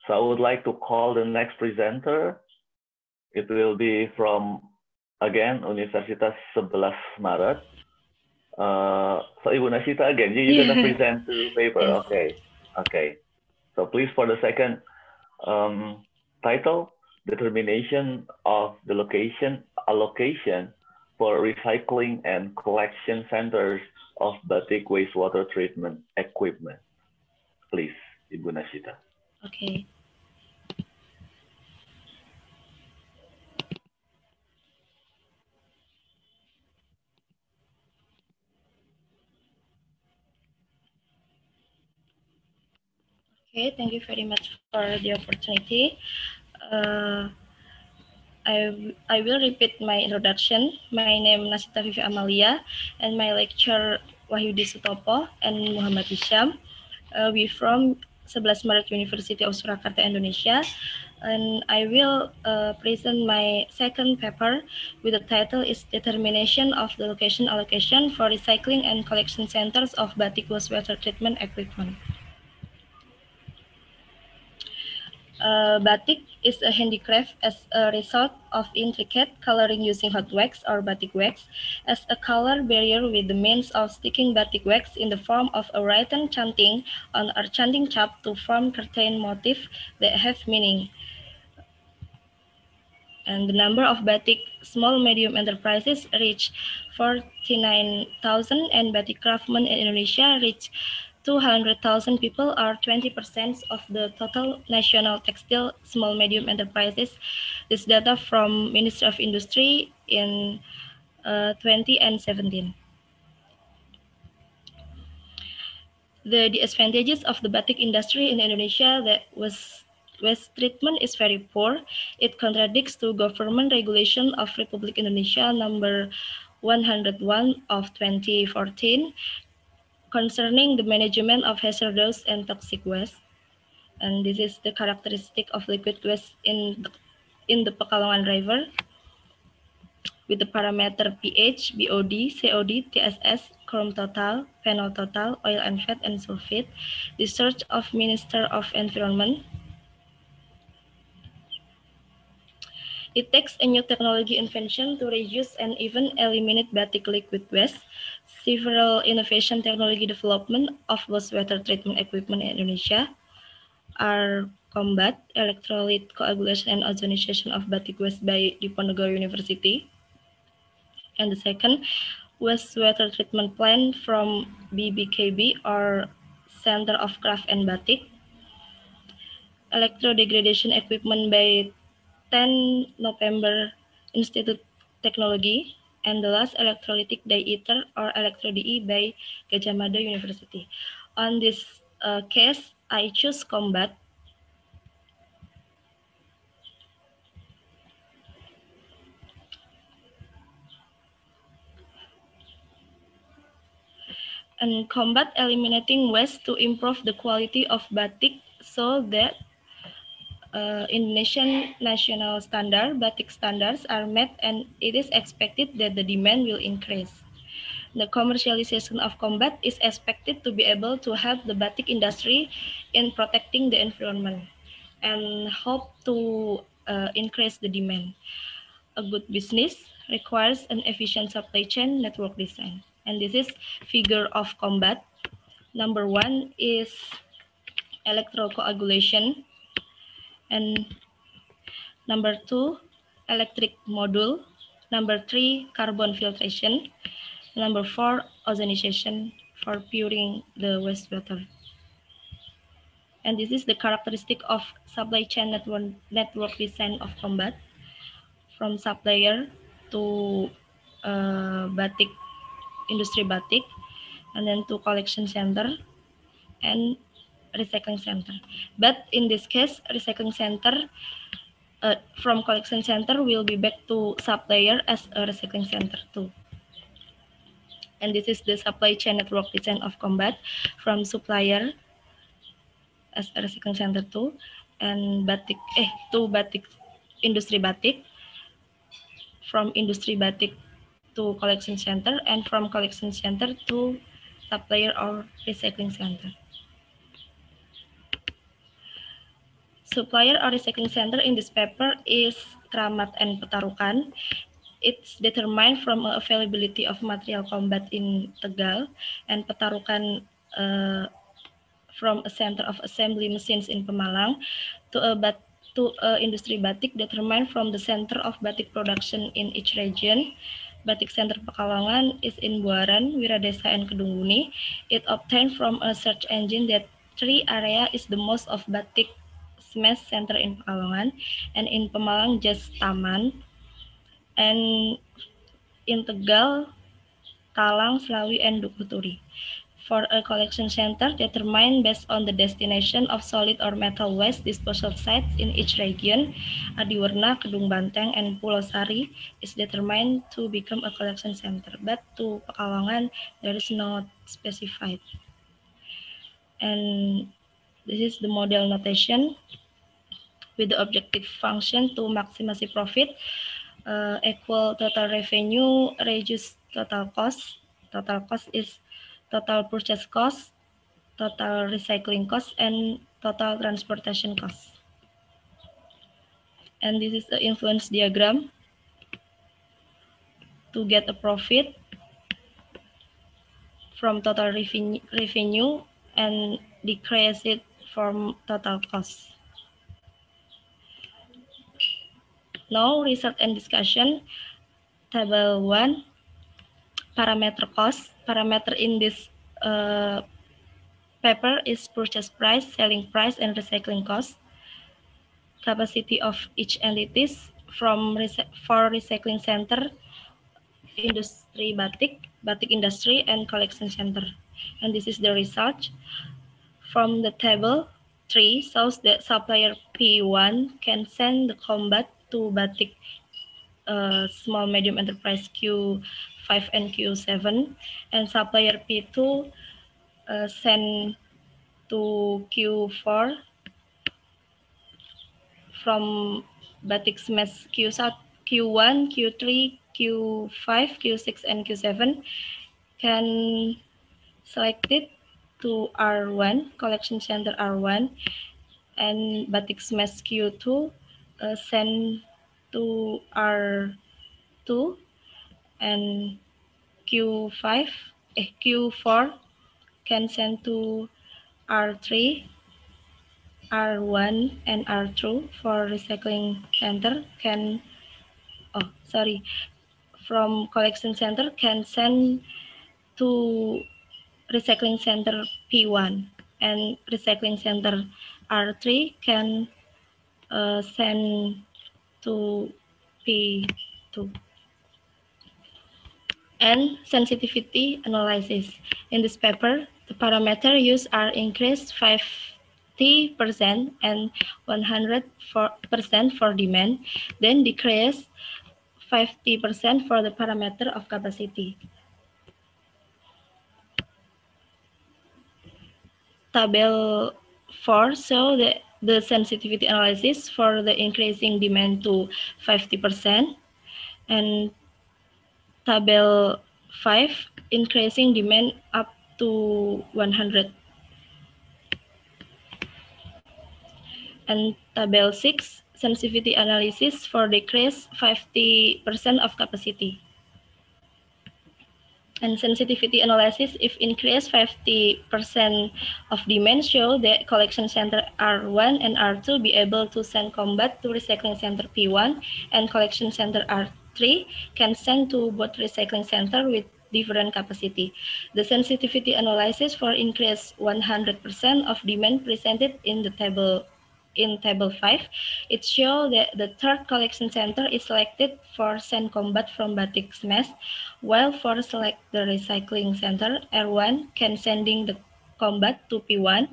So I would like to call the next presenter. It will be from, again, Universitas 11 Maret. So Ibu Nasita, again, you're going to present the paper. Yes. Okay. Okay. So please, for the second title, determination of the allocation for recycling and collection centers of batik wastewater treatment equipment. Please, Ibu Nasita. Okay. Okay, thank you very much for the opportunity. I will repeat my introduction. My name Nasita Vivi Amalia, and my lecturer Wahyudi Sutopo and Muhammad Hisham. We from 11 Maret University of Surakarta, Indonesia, and I will present my second paper with the title is Determination of the Location Allocation for Recycling and Collection Centers of Batik Wastewater Treatment Equipment. Batik is a handicraft as a result of intricate coloring using hot wax or batik wax as a color barrier with the means of sticking batik wax in the form of a written chanting on a chanting chap to form curtain motif that have meaning. And the number of batik small medium enterprises reached 49,000 and batik craftsmen in Indonesia reached 200,000 people, or 20% of the total national textile small medium enterprises. This data from Ministry of Industry in 2017. The disadvantages of the batik industry in Indonesia that waste treatment is very poor. It contradicts to government regulation of Republic Indonesia number 101 of 2014 concerning the management of hazardous and toxic waste. And this is the characteristic of liquid waste in the Pekalongan River with the parameter pH, BOD, COD, TSS, chrome total, phenol total, oil and fat, and sulfate. The search of Minister of Environment. It takes a new technology invention to reduce and even eliminate batik liquid waste. Several innovation technology development of wastewater treatment equipment in Indonesia are combat, electrolyte coagulation, and ozonization of batik waste by Diponegoro University. And the second, wastewater treatment plant from BBKB or Center of Craft and Batik. Electrodegradation equipment by 10 November Institute Technology. And the last, electrolytic dye ether or electro-DE by Gajah Mada University. On this case, I choose combat. And combat eliminating waste to improve the quality of batik so that Indonesian national standard, batik standards are met, and it is expected that the demand will increase. The commercialization of combat is expected to be able to help the batik industry in protecting the environment and hope to increase the demand. A good business requires an efficient supply chain network design. And this is figure of combat. Number 1 is electrocoagulation. And number 2, electric module. Number 3, carbon filtration. Number 4, ozonization for purifying the wastewater. And this is the characteristic of supply chain network design of combat, from supplier to batik, industry batik, and then to collection center and recycling center. But in this case, recycling center from collection center will be back to supplier as a recycling center too. And this is the supply chain network design of combat, from supplier as a recycling center too, and batik to batik, industry batik, from industry batik to collection center, and from collection center to supplier or recycling center. Supplier or recycling center in this paper is Kramat and Petarukan. It's determined from availability of material combat in Tegal, and Petarukan from a center of assembly machines in Pemalang to a industry batik determined from the center of batik production in each region. Batik Center Pekalongan is in Buaran, Wiradesa, and Kedunguni. It obtained from a search engine that 3 area is the most of batik smash center in Pekalongan, and in Pemalang just Taman, and in Tegal, Talang, Slawi, and Dukuturi. For a collection center determined based on the destination of solid or metal waste disposal sites in each region, Adiwarna, Kedung Banteng, and Pulau Sari is determined to become a collection center. But to Pekalongan, there is not specified. And this is the model notation with the objective function to maximize profit, equal total revenue, reduce total cost. Total cost is total purchase cost, total recycling cost, and total transportation cost. And this is the influence diagram to get a profit from total revenue and decrease it from total cost. Now, research and discussion. Table 1, parameter cost. Parameter in this paper is purchase price, selling price, and recycling cost. Capacity of each entities for recycling center, industry batik, batik industry, and collection center. And this is the result. From the table 3 shows that supplier P1 can send the combat to batik small medium enterprise Q5 and Q7, and supplier P2 send to Q4 from batik smash Q1, Q3, Q5, Q6, and Q7 can select it to R1, collection center R1, and batik smash Q2 send to R2, and Q4 can send to R3, R1, and R2 for recycling center from collection center can send to recycling center P1, and recycling center R3 can send to P2. And sensitivity analysis. In this paper, the parameter used are increased 50% and 100% for demand, then decrease 50% for the parameter of capacity. Table 4 shows the sensitivity analysis for the increasing demand to 50%, and table 5 increasing demand up to 100. And table 6 sensitivity analysis for decrease 50% of capacity. And sensitivity analysis if increase 50% of demand show that collection center R1 and R2 be able to send combat to recycling center P1, and collection center R3 can send to both recycling center with different capacity. The sensitivity analysis for increase 100% of demand presented in the table 5, it shows that the third collection center is selected for send combat from batik smash, while for select the recycling center, R1 can sending the combat to P1,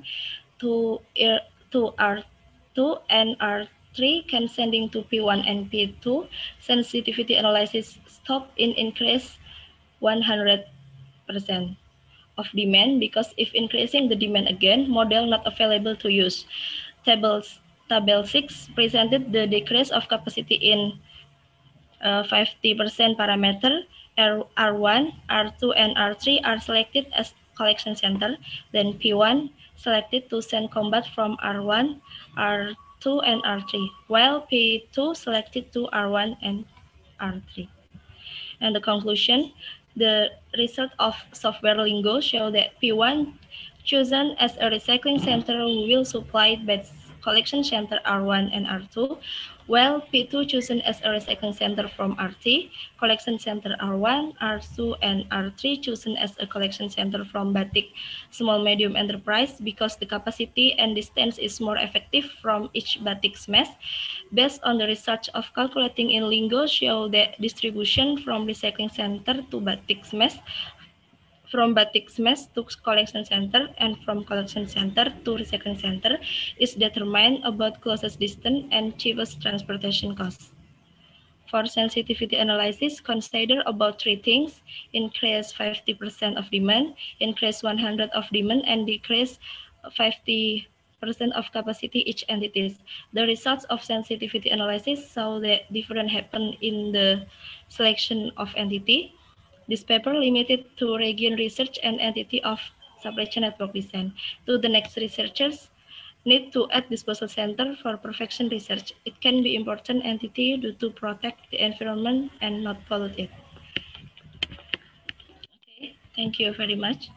to R2, and R3 can sending to P1 and P2. Sensitivity analysis stop in increase 100% of demand, because if increasing the demand again, model not available to use. Table 6 presented the decrease of capacity in 50% parameter. R1, R2, and R3 are selected as collection center. Then P1 selected to send combat from R1, R2, R2 and R3, while P2 selected to R1 and R3. And the conclusion, the result of software lingo show that P1 chosen as a recycling center will supply beds collection center R1 and R2, while P2 chosen as a recycling center from RT, collection center R1, R2, and R3 chosen as a collection center from Batik small medium enterprise because the capacity and distance is more effective from each Batik smash. Based on the research of calculating in Lingo show that distribution from recycling center to Batik smash, from Batik smash to collection center, and from collection center to recycling center is determined about closest distance and cheapest transportation costs. For sensitivity analysis, consider about three things: increase 50% of demand, increase 100 of demand, and decrease 50% of capacity each entities. The results of sensitivity analysis show that different happen in the selection of entity. This paper limited to region research and entity of supply chain network design. To the next researchers, need to add disposal center for perfection research. It can be important entity due to protect the environment and not pollute it. Okay, thank you very much.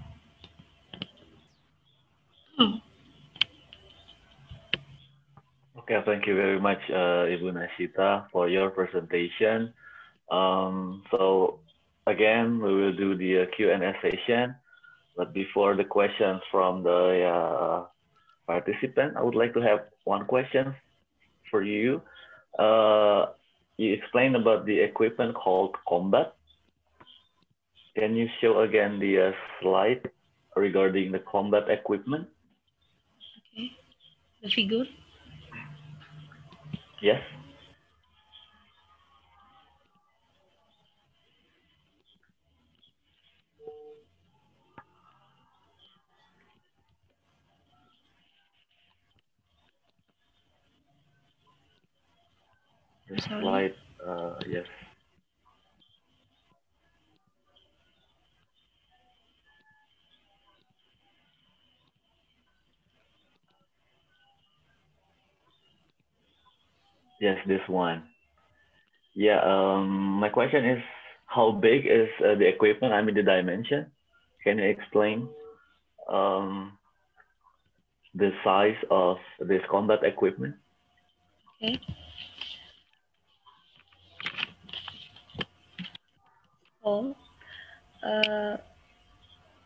Okay, thank you very much, Ibu Nashita, for your presentation. So again, we will do the Q&A session. But before the questions from the participant, I would like to have one question for you. You explained about the equipment called Combat. Can you show again the slide regarding the combat equipment? Okay, the figure. Yes. The slide, yes. Yes, this one. Yeah, my question is, how big is the equipment? I mean, the dimension. Can you explain the size of this combat equipment? Okay. So,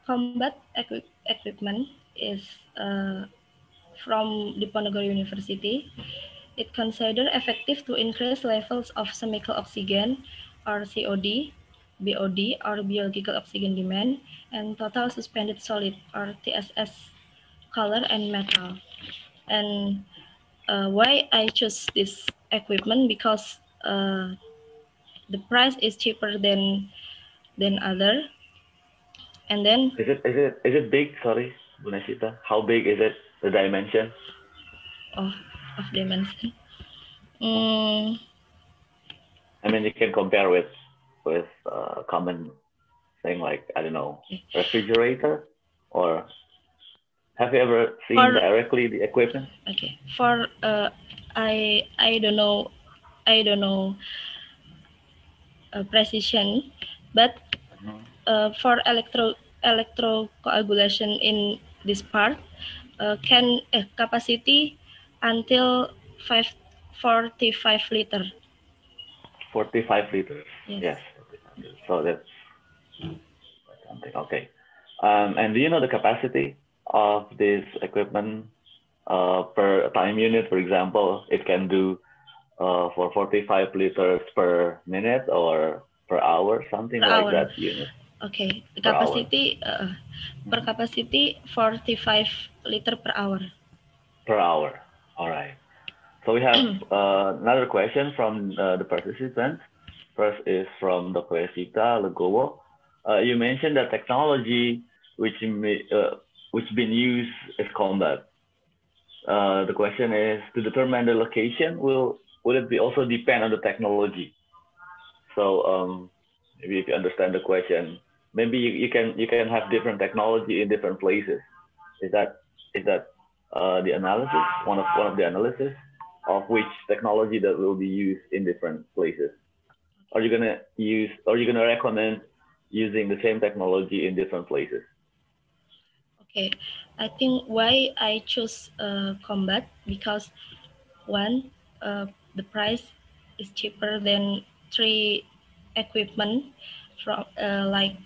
combat equipment is from Diponegoro University. It considered effective to increase levels of chemical oxygen, or COD, BOD, or biological oxygen demand, and total suspended solid, or TSS, color and metal. And why I choose this equipment? Because the price is cheaper than other. And then is it big? Sorry, Bu Nashita. How big is it? The dimension? Of dimension. I mean, you can compare with common thing like, I don't know, refrigerator, or have you ever seen directly the equipment? Okay. For I don't know precision, but for electrocoagulation in this part can capacity until 45 liter. 45 liters. Yes. So that's something. Okay. And do you know the capacity of this equipment per time unit? For example, it can do for 45 liters per minute or per hour, something like that unit. Okay, the capacity per capacity 45 liter per hour. Per hour. All right. So we have another question from the participants. First is from Dr. Evita Legowo. You mentioned that technology which been used is combat. The question is, to determine the location, will it be also depend on the technology? So maybe if you understand the question, maybe you can have different technology in different places. Is that the analysis? One of the analysis? of which technology that will be used in different places? Are you gonna recommend using the same technology in different places? Okay, I think why I choose Combat because one, the price is cheaper than three equipment from like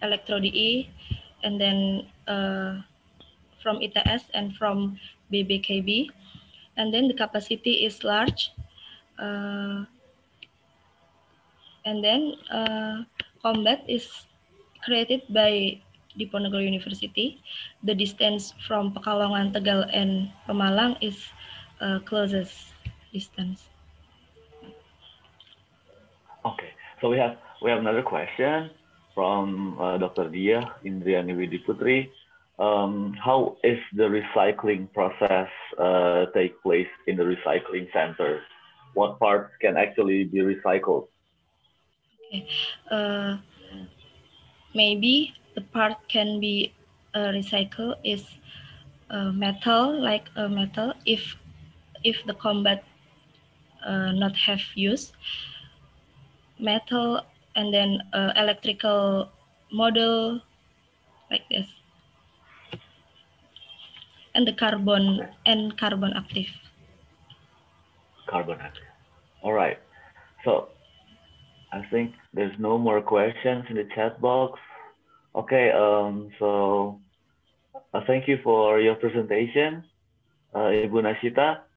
Electro DE, and then from ITS and from BBKB, and then the capacity is large, and then Combat is created by Diponegoro University. The distance from Pekalongan, Tegal, and Pemalang is closest distance. Okay, so we have another question from Dr. Dia Indriani Widiputri. How is the recycling process take place in the recycling center? What parts can actually be recycled? Okay. Maybe the part can be recycled is metal, like a metal. If the Combat not have used metal, and then electrical model like this, and the carbon active. Carbon active. All right. So I think there's no more questions in the chat box. Okay. So thank you for your presentation, Ibu Nashita.